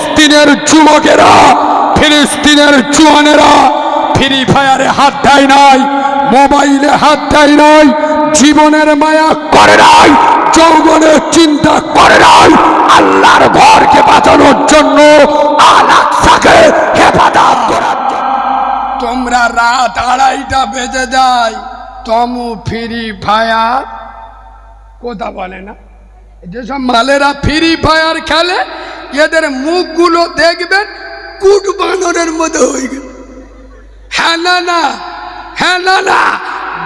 ফিলিস্তিনের যুবকেরা, ফিলিস্তিনের জওয়ানেরা ফ্রি ফায়ারে হাত দেয় নাই, মোবাইলে হাত দেয় নাই, জীবনের মায়া করে নাই, যৌবনের চিন্তা করে নাই, আল্লাহর ঘরকে বাঁচানোর জন্য, আল আকসাকে হেফাজত করার জন্য। তোমরা রাত 2:30টা বেজে যায় তমু ফ্রি ফায়ার কথা বলে না। যেসব মালেরা ফ্রি ফায়ার খেলে এদের মুখগুলো দেখবেন কুট বানরের মধ্যে হয়ে গেল। হ্যাঁ না না, হ্যাঁ না না,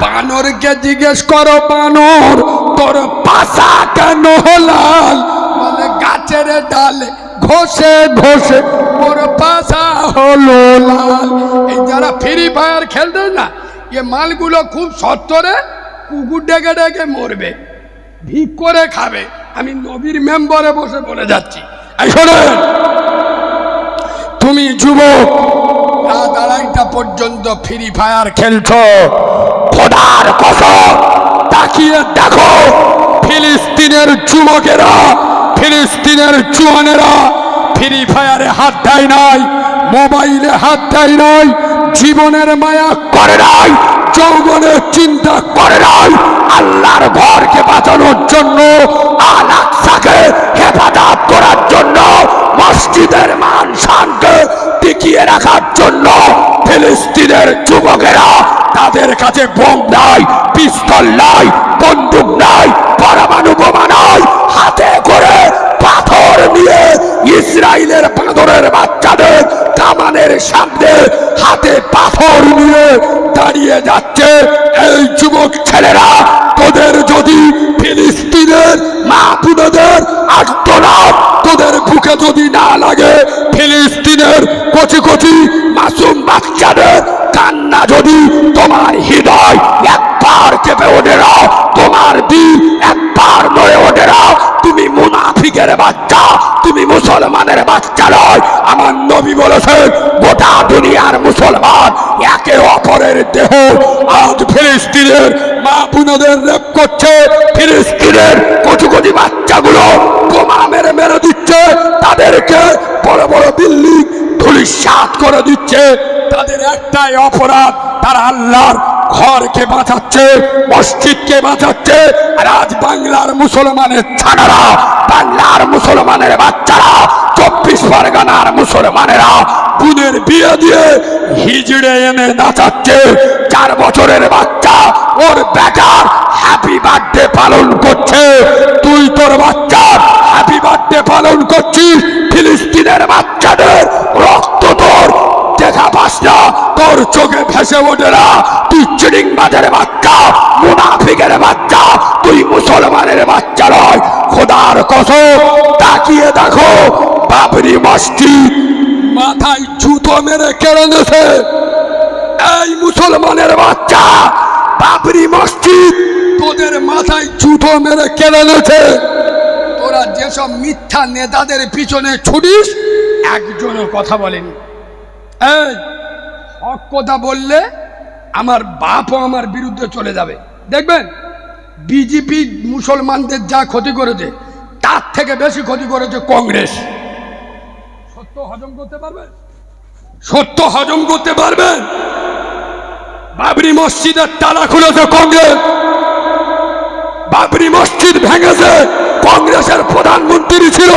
বানরকে জিজ্ঞেস করো, বানর তোর পাশা কেন লাল? বলে গাছের ডালে ঘষে ঘষে ওর পাশা হলো লাল। এই যারা ফ্রি ফায়ার খেলতে না, এ মালগুলো খুব সত্তরে কুকুর ডেকে ডেকে মরবে, ভিক করে খাবে। আমি নবীর মেম্বারে বসে বলে যাচ্ছি। এই শোনেন, তুমি যুবক রাত 2:30টা পর্যন্ত ফ্রি ফায়ার খেলছো, খোদার কসম তাকিয়ে দেখো, ফিলিস্তিনের যুবকেরা, ফিলিস্তিনের জওয়ানেরা ফ্রি ফায়ারে হাত দেয় নাই, মোবাইলে হাত দেয় নাই, জীবনের মায়া করে নাই, যৌবনের চিন্তা করে নাই, আল্লাহর ঘরকে বাঁচানোর জন্য, আল আকসাকে হেফাজত করার জন্য, মসজিদের মান শানকে টিকিয়ে রাখার জন্য। ফিলিস্তিনের যুবকেরা, তাদের কাছে বোম নাই, পিস্তল নাই, বন্দুক নাই, পরমাণু বোমা নাই, হাতে করে পাথর নিয়ে ইসরায়েলের বাঁদরের বাচ্চাদের কামানের সামনে হাতে পাথর নিয়ে দাঁড়িয়ে যাচ্ছে। এই যুবক ছেলেরা, তোদের যদি ফিলিস্তিনের মা বোনদের আর্তনাদ তোদের বুকে যদি না লাগে, ফিলিস্তিনের কচি কচি মাসুম বাচ্চাদের কান্না যদি তোমার হৃদয় একবার কেঁপে ওঠে না, তোমার দিল একবার নড়ে ওঠে না, তুমি মুনাফিকের বাচ্চা, তুমি মুসলমানের বাচ্চা নয়। আমার নবী বলেছেন, গোটা দুনিয়ার মুসলমান একে অপরের দেহ। আজ ফিলিস্তিনের মা বোনদের রেপ করছে, ফিলিস্তিনের কচি কচি বাচ্চাগুলো বোমা মেরে মেরে দিচ্ছে, তাদেরকে বড় বড় বিল্ডিং ধূলিসাৎ করে দিচ্ছে। তাদের একটাই অপরাধ, তারা আল্লাহর ঘরকে বাঁচাচ্ছে, মসজিদকে বাঁচাচ্ছে। আর আজ বাংলার মুসলমানের ছাড়ারা, বাংলার মুসলমানের বাচ্চারা, 24 পরগনার মুসলমানেরা বোনের বিয়ে দিয়ে হিজড়ে এনে নাচাচ্ছে। 4 বছরের বাচ্চা ওর বেটার হ্যাপি বার্থডে পালন করছে, তুই তোর বাচ্চার হ্যাপি বার্থডে পালন করছিস। ফিলিস্তিনের বাচ্চাদের রক্ত তোর দেখা পাস না, তোর চোখে ভেসে ওঠে না। তুই চিড়িংবাজের বাচ্চা, মুনাফিকের বাচ্চা, তুই মুসলমানের বাচ্চা নয়। খোদার কসম তাকিয়ে দেখো, বাবরি মসজিদ মাথায় জুতো মেরে কেড়ে নেছে। এই মুসলমানের বাচ্চা, বাবরি মসজিদ তোদের মাথায় জুতো মেরে কেড়ে নেছে। তোরা যেসব মিথ্যা নেতাদের পিছনে ছুটিস, একজনও কথা বলেনি। এই হক কথা বললে আমার বাপও আমার বিরুদ্ধে চলে যাবে। দেখবেন বিজেপি মুসলমানদের যা ক্ষতি করেছে, তার থেকে বেশি ক্ষতি করেছে কংগ্রেস। সত্য হজম করতে পারবেন? সত্য হজম করতে পারবেন? বাবরি মসজিদের তালা খুলেছে কংগ্রেস, বাবরি মসজিদ ভেঙেছে কংগ্রেসের প্রধানমন্ত্রী ছিল।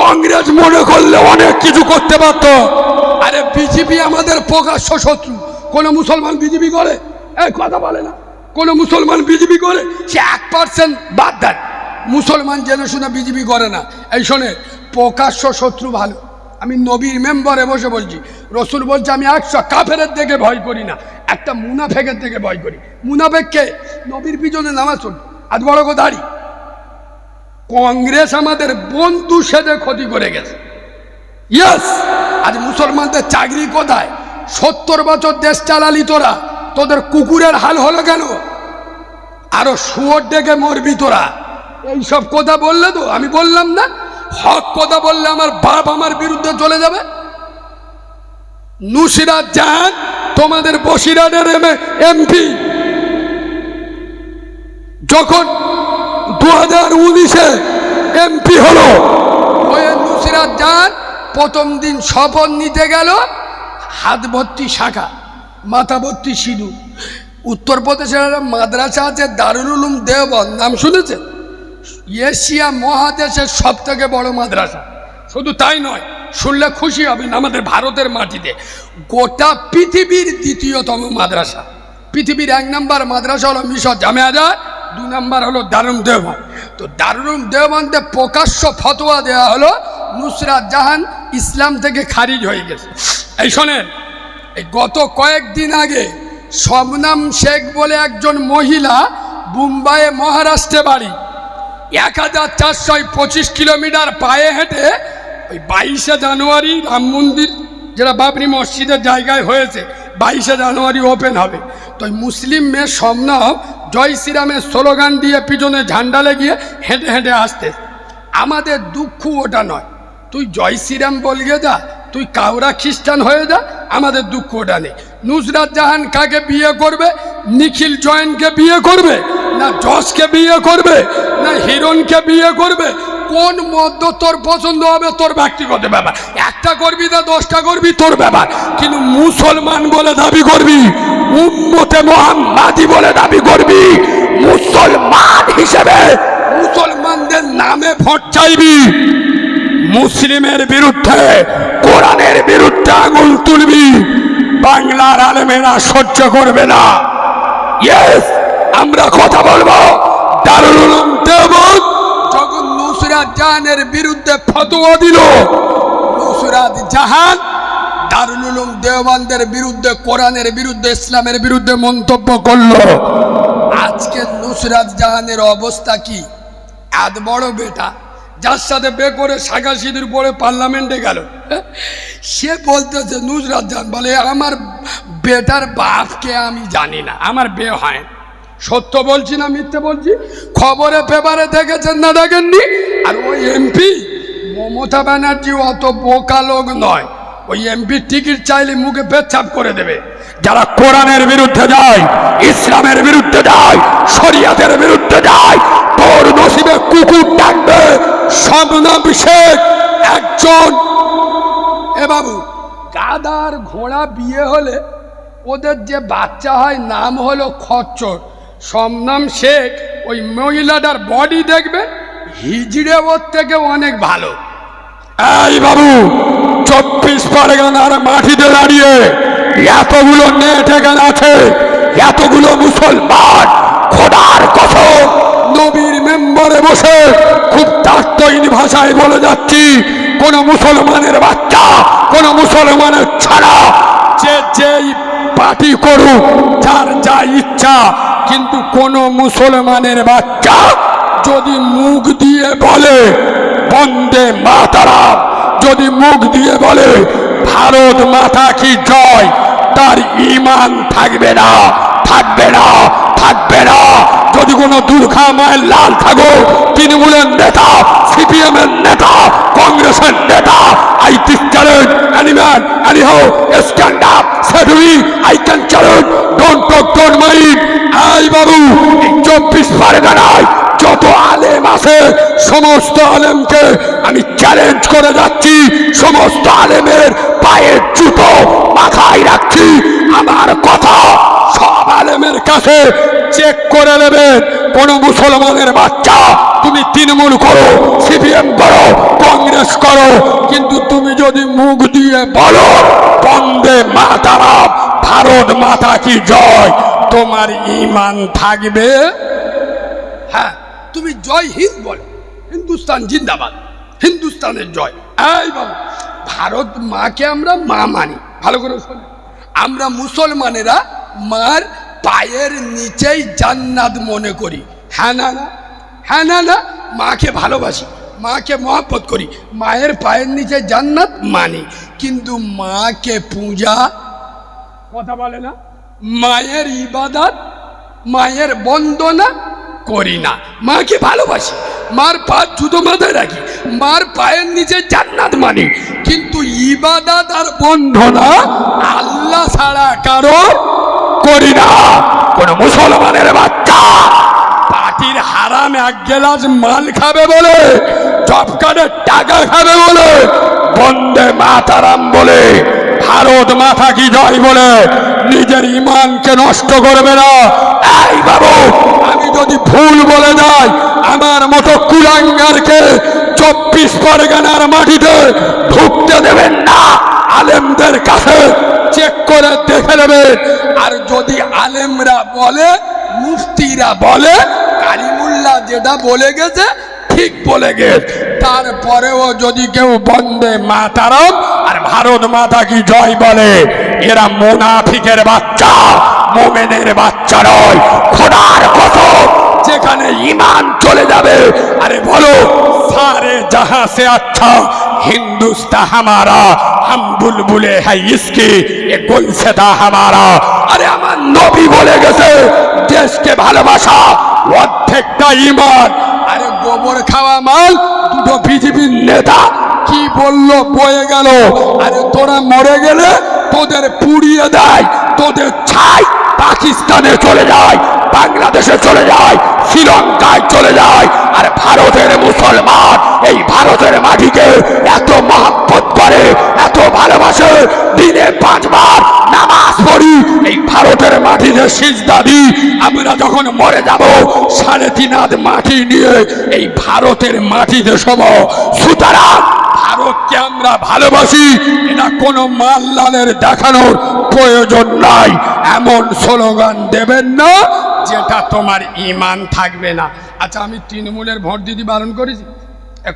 কংগ্রেস মনে করলে অনেক কিছু করতে পারত। আরে বিজেপি আমাদের প্রকাশ্য শত্রু। কোন মুসলমান বিজেপি করে? এই কথা বলে না। কোন মুসলমান বিজেপি করে? সে 1% বাদ দেন, মুসলমান জেনে শুনে বিজেপি করে না। এই শোনে, প্রকাশ্য শত্রু ভালো। আমি নবীর মেম্বারে বসে বলছি, রসুল বলছে আমি 100 কাফেরের দিকে ভয় করি না, একটা মুনাফেকের দিকে ভয় করি। মুনাফেককে নবীর পিছনে নামাজ পড়ি, আজ বড় গো দাড়ি। কংগ্রেস আমাদের বন্ধু সেজে ক্ষতি করে গেছে। ইয়েস, আজ মুসলমানদের চাকরি কোথায়? 70 বছর দেশ চালালি তোরা, তোদের কুকুরের হাল হলো কেন? আরো শুয়োর ডেকে মরবি তোরা। এইসব কথা বললে তো আমি বললাম না, হক কথা বললে আমার বাপ আমার বিরুদ্ধে চলে যাবে। নুসিরাত জাহান তোমাদের বসিরহাটের এমপি, যখন 2019-এ এমপি হলো, ওই নুসিরাত জাহান প্রথম দিন শপথ নিতে গেল, হাত ভর্তি শাখা, মাথা ভর্তি সিঁদুর। উত্তরপ্রদেশের একটা মাদ্রাসা আছে দারুল উলুম দেওবন্দ, নাম শুনেছেন? এশিয়া মহাদেশের সব থেকে বড় মাদ্রাসা। শুধু তাই নয়, শুনলে খুশি হবেন, আমাদের ভারতের মাটিতে গোটা পৃথিবীর দ্বিতীয়তম মাদ্রাসা। পৃথিবীর 1 নম্বর মাদ্রাসা হলো মিশর জামে আজহার, 2 নম্বর হলো দারুল উলুম দেওবন্দ। তো দারুল উলুম দেওবন্দে প্রকাশ্য ফতোয়া দেওয়া হলো নুসরাত জাহান ইসলাম থেকে খারিজ হয়ে গেছে। এই শোনেন, এই গত কয়েকদিন আগে শবনম শেখ বলে একজন মহিলা, মুম্বাইয়ে মহারাষ্ট্রে বাড়ি, 1425 কিলোমিটার পায়ে হেঁটে ওই 22শে জানুয়ারি রাম মন্দির, যেটা বাবরি মসজিদের জায়গায় হয়েছে, 22শে জানুয়ারি ওপেন হবে। তো ওই মুসলিম মেয়ে শবনম জয় শ্রীরামের স্লোগান দিয়ে পিছনে ঝান্ডা লেগিয়ে হেঁটে হেঁটে আসতে। আমাদের দুঃখ ওটা নয়, তুই জয় শ্রীরাম বলগে যা, তুই কাউরা খ্রিস্টান হয়ে যা, আমাদের দুঃখ ওটা নেই। নুসরাত জাহান কাকে বিয়ে করবে? নিখিল জয়েনকে বিয়ে করবে, না যশকে বিয়ে করবে, না হিরণকে বিয়ে করবে? কোন মধ্য তোর পছন্দ হবে তোর ব্যক্তিগত ব্যাপার। একটা করবি না 10টা করবি তোর ব্যাপার, কিন্তু মুসলমান বলে দাবি করবি, উম্মতে মুহাম্মাদি বলে দাবি করবি, মুসলমান হিসেবে মুসলমানদের নামে ভোট চাইবি, মুসলিমের বিরুদ্ধে কোরআনের বিরুদ্ধে আঙুল তুলবি, বাংলার আলেমেরা সহ্য করবে না। ইয়েস, আমরা কথা বলবো। দারুল উলুম দেওবন্দ যখন নুসরাত জাহানের বিরুদ্ধে ফতোয়া দিল, নুসরাত জাহান দারুল উলুম দেওবন্দের বিরুদ্ধে, কোরআনের বিরুদ্ধে, ইসলামের বিরুদ্ধে মন্তব্য করলো। আজকে নুসরাত জাহানের অবস্থা কি? এত বড় বেটা, যার সাথে বে করে শাখা সিঁদুর পরে পার্লামেন্টে গেল, সে বলতেছে, নুসরাত জাহান বলে আমার বেটার বাপকে আমি জানি না, আমার বে হয়। সত্য বলছি না মিথ্যে বলছি? খবরে পেপারে দেখেছেন না দেখেননি? আর ওই এমপি মমতা ব্যানার্জি অত বোকা লোক নয়, ওই এমপি টিকিট চাইলে মুখে পেচ্ছাপ করে দেবে। যারা কোরআনের বিরুদ্ধে যায়, ইসলামের বিরুদ্ধে যায়, শরিয়াতের বিরুদ্ধে যায়, তোর নসিবে কুকুর ডাকবে। শবনম শেখ একজন, এ বাবু, গাদার ঘোড়া বিয়ে হলে ওদের যে বাচ্চা হয় নাম হলো খচ্চর। শবনম শেখ ওই মহিলাটার বডি দেখবে, হিজড়ে ওর থেকে অনেক ভালো। এই বাবু, 24 পরগনার মাটিতে দাঁড়িয়ে এতগুলো নেট এখানে আছে, এতগুলো মুসলমান, খোদার কসম নবীর মেম্বারে বসে খুব তাত্ত্বিক ভাষায় বলে যাচ্ছি, কোন মুসলমানের বাচ্চা, কোন মুসলমানের ছাড়া, যে যেই পার্টি করুক, যার যা ইচ্ছা, কিন্তু কোন মুসলমানের বাচ্চা যদি মুখ দিয়ে বলে বন্দে মাতারাম, যদি মুখ দিয়ে বলে ভারত মাতা কি জয়, তার ঈমান থাকবে না, থাকবে না, থাকবে না। যদি কোনো দুর্গা মায়ের লাল থাকো, তৃণমূলের নেতা, সিপিএম এর নেতা, কংগ্রেসের নেতা, I think challenge any man, anyhow, stand up, say to me, I can challenge, don't talk, don't mind. এই বাবু, 24 পরগনায় যত আলেম আছে, সমস্ত আলেমকে আমি চ্যালেঞ্জ করে যাচ্ছি, সমস্ত আলেমের পায়ের জুতো মাথায় রাখছি। আমার কথা সব আলেমের কাছে চেক করে নেবেন। কোন মুসলমানের বাচ্চা, তুমি তৃণমূল করো, সিপিএম করো, কংগ্রেস করো, কিন্তু তুমি যদি মুখ দিয়ে বলো বন্দে মাতারাম, ভারত মাতা কি জয়, তোমার ঈমান থাকবে। হ্যাঁ, তুমি জয় হিন্দ বলো, হিন্দুস্তান জিন্দাবাদ, হিন্দুস্তানের জয়। এই বাবু, ভারত মাকে আমরা মা মানি, ভালো করে শোনো। আমরা মুসলমানেরা মার পায়ের নিচেই জান্নাত মনে করি। হ্যাঁ না না, হ্যাঁ না না, মাকে ভালোবাসি, মাকে মহব্বত করি, মায়ের পায়ের নিচে জান্নাত মানি, কিন্তু মাকে পূজা, কথা বলে না, মায়ের ইবাদত, মায়ের বন্দনা করি না। মাকে ভালোবাসি, মার পা জুতো মাথায় রাখি, মার পায়ের নিচে জান্নাত মানি, কিন্তু ইবাদত আর বন্দনা আল্লাহ ছাড়া কারো করি না। কোন মুসলমানের বাচ্চা পার্টির হারাম 1 গ্লাস মাল খাবে বলে, জব কার্ডের টাকা খাবে বলে বন্দে মাতারাম বলে, ভারত মাতা কি জয় বলে নিজের ইমানকে নষ্ট করবে না। এই বাবু, আমি যদি ভুল বলে যাই, আমার মতো কুলাঙ্গারকে 24 পরগনার মাটিতে ঢুকতে দেবেন না। আলেমদের কাছে চেক করে দেখে নেবেন। আর যদি আলেমরা বলে, মুফতিরা বলে, কালিমুল্লাহ যেটা বলে গেছে ঠিক বলে গেছে, তারপরেও যদি কেউ বন্দে মাতারাম আর ভারত মাতা কি জয় বলে, এরা মুনাফিকের বাচ্চা, মুমিনের বাচ্চা নয়। খোদার কসম, যেখানে ঈমান চলে যাবে, আরে বলো সারে জাহাঁ সে আচ্ছা হিন্দুস্তান হামারা, হাম বুলবুলে হ্যাঁ ইসকি এ গুলশেদা হামারা। আরে আমার নবী বলে গেছে, দেশকে ভালোবাসা অর্ধেকটা ঈমান। আরে গোবর খাওয়া মাল দুটো বিজেপির নেতা কি বললো বয়ে গেল। আরে তোরা মরে গেলে তোদের পুড়িয়ে দেয়, তোদের ছাই পাকিস্তানে চলে যায়, বাংলাদেশে চলে যায়, শ্রীলঙ্কায় চলে যায়। আর ভারতের মুসলমান এই ভারতের মাটিকে এত মহব্বত করে, এত ভালোবাসে, দিনে 5 বার নামাজ পড়ি, এই ভারতের মাটিতে সিজদা দিই। আমরা যখন মরে যাব 3.5 হাত মাটি নিয়ে এই ভারতের মাটিতে শোব। সুতরাং ভারতকে আমরা ভালোবাসি, এটা কোনো মাল্লালের দেখানোর প্রয়োজন নাই। এমন স্লোগান দেবেন না যেটা তোমার ঈমান থাকবে না। আচ্ছা, আমি তৃণমূলের ভোট দিতে বারণ করেছি?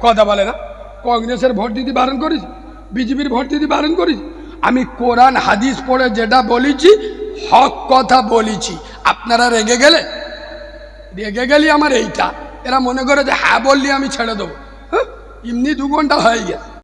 কথা বলে না। কংগ্রেসের ভোট দিতে বারণ করেছি? বিজেপির ভোট দিতে বারণ করেছি? আমি কোরআন হাদিস পড়ে যেটা বলেছি হক কথা বলেছি। আপনারা রেগে গেলে আমার এইটা, এরা মনে করে যে হ্যাঁ বললি আমি ছেড়ে দেবো। এমনি 2 ঘন্টা হয়ে গেছে।